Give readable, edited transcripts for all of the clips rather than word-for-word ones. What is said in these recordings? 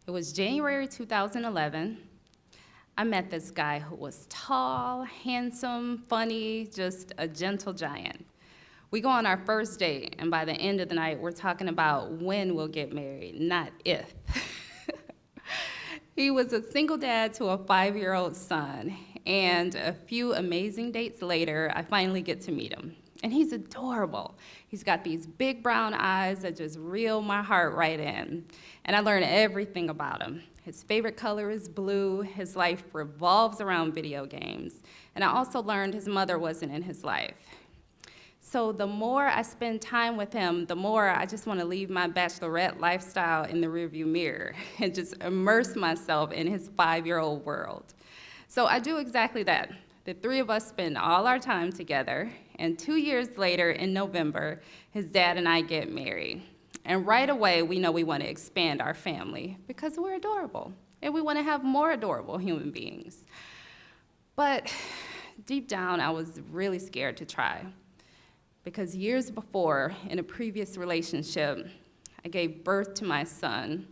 It was January 2011. I met this guy who was tall, handsome, funny, just a gentle giant. We go on our first date, and by the end of the night, we're talking about when we'll get married, not if. He was a single dad to a 5-year-old son, and a few amazing dates later, I finally get to meet him. And he's adorable. He's got these big brown eyes that just reel my heart right in. And I learned everything about him. His favorite color is blue. His life revolves around video games. And I also learned his mother wasn't in his life. So the more I spend time with him, the more I just want to leave my bachelorette lifestyle in the rearview mirror and just immerse myself in his 5-year-old world. So I do exactly that. The three of us spend all our time together, and 2 years later, in November, his dad and I get married. And right away, we know we want to expand our family because we're adorable, and we want to have more adorable human beings. But deep down, I was really scared to try. Because years before, in a previous relationship, I gave birth to my son,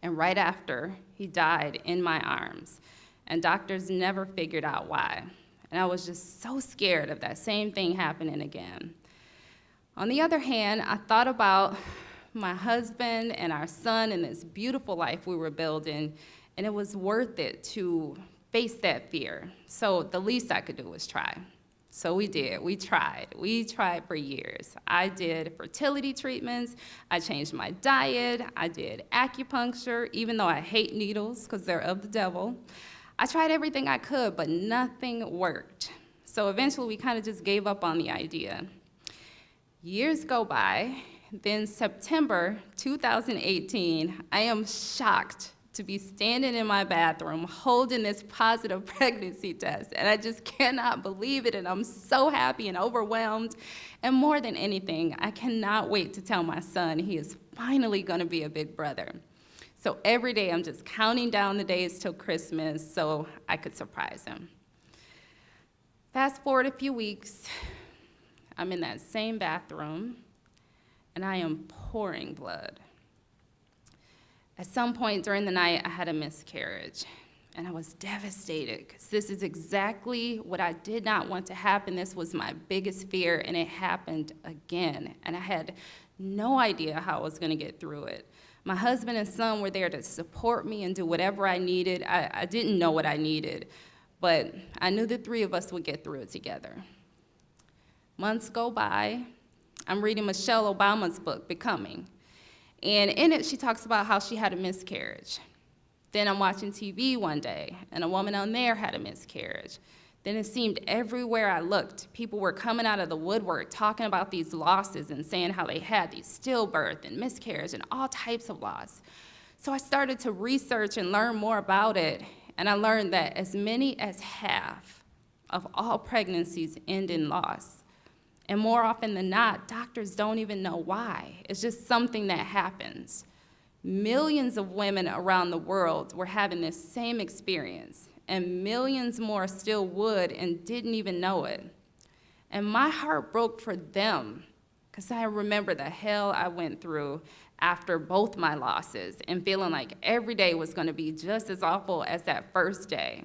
and right after, he died in my arms, and doctors never figured out why. And I was just so scared of that same thing happening again. On the other hand, I thought about my husband and our son and this beautiful life we were building, and it was worth it to face that fear. So the least I could do was try. So we did, we tried for years. I did fertility treatments, I changed my diet, I did acupuncture, even though I hate needles because they're of the devil. I tried everything I could, but nothing worked. So eventually we kind of just gave up on the idea. Years go by, then September 2018, I am shocked to be standing in my bathroom holding this positive pregnancy test, and I just cannot believe it, and I'm so happy and overwhelmed. And more than anything, I cannot wait to tell my son he is finally gonna be a big brother. So every day I'm just counting down the days till Christmas so I could surprise him. Fast forward a few weeks, I'm in that same bathroom, and I am pouring blood. At some point during the night, I had a miscarriage, and I was devastated because this is exactly what I did not want to happen. This was my biggest fear, and it happened again, and I had no idea how I was going to get through it. My husband and son were there to support me and do whatever I needed. I didn't know what I needed, but I knew the three of us would get through it together. Months go by. I'm reading Michelle Obama's book, Becoming. And in it, she talks about how she had a miscarriage. Then I'm watching TV one day, and a woman on there had a miscarriage. Then it seemed everywhere I looked, people were coming out of the woodwork talking about these losses and saying how they had these stillbirth and miscarriage and all types of loss. So I started to research and learn more about it, and I learned that as many as half of all pregnancies end in loss. And more often than not, doctors don't even know why. It's just something that happens. Millions of women around the world were having this same experience, and millions more still would and didn't even know it. And my heart broke for them, because I remember the hell I went through after both my losses and feeling like every day was going to be just as awful as that first day.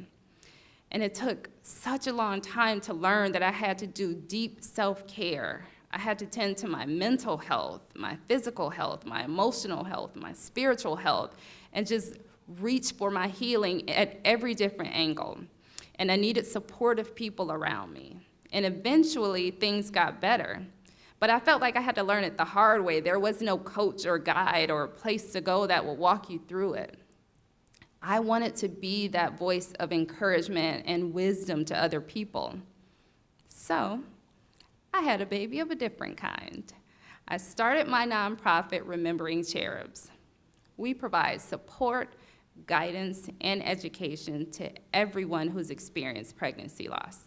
And it took such a long time to learn that I had to do deep self-care. I had to tend to my mental health, my physical health, my emotional health, my spiritual health, and just reach for my healing at every different angle. And I needed supportive people around me. And eventually, things got better. But I felt like I had to learn it the hard way. There was no coach or guide or place to go that would walk you through it. I wanted to be that voice of encouragement and wisdom to other people. So I had a baby of a different kind. I started my nonprofit, Remembering Cherubs. We provide support, guidance, and education to everyone who's experienced pregnancy loss.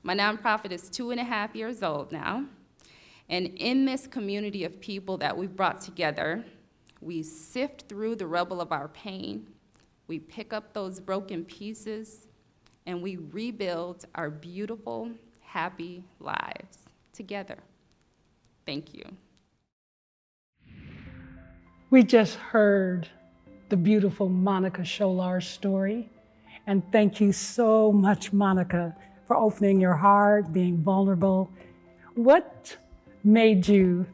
My nonprofit is 2.5 years old now, and in this community of people that we've brought together, we sift through the rubble of our pain, we pick up those broken pieces, and we rebuild our beautiful, happy lives together. Thank you. We just heard the beautiful Monica Sholar's story. And thank you so much, Monica, for opening your heart, being vulnerable. What made you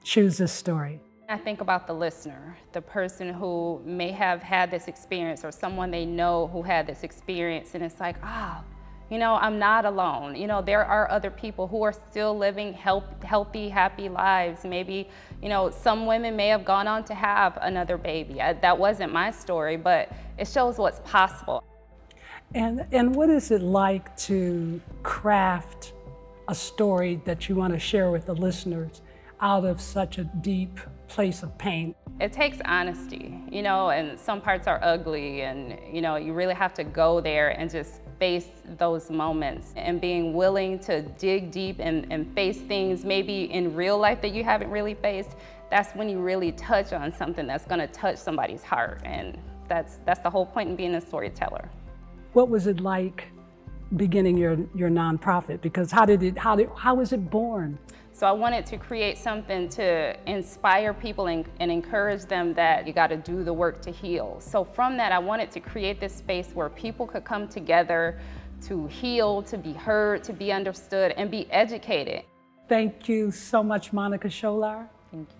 choose this story? I think about the listener, the person who may have had this experience or someone they know who had this experience, and it's like, I'm not alone. There are other people who are still living healthy, happy lives. Maybe, some women may have gone on to have another baby. That wasn't my story, but it shows what's possible. And what is it like to craft a story that you want to share with the listeners out of such a deep place of pain? It takes honesty, and some parts are ugly, and you really have to go there and just face those moments, and being willing to dig deep and face things maybe in real life that you haven't really faced. That's when you really touch on something that's going to touch somebody's heart, and that's the whole point in being a storyteller. What was it like beginning your nonprofit? Because how was it born? So I wanted to create something to inspire people and encourage them that you got to do the work to heal. So from that, I wanted to create this space where people could come together to heal, to be heard, to be understood, and be educated. Thank you so much, Monica Sholar. Thank you.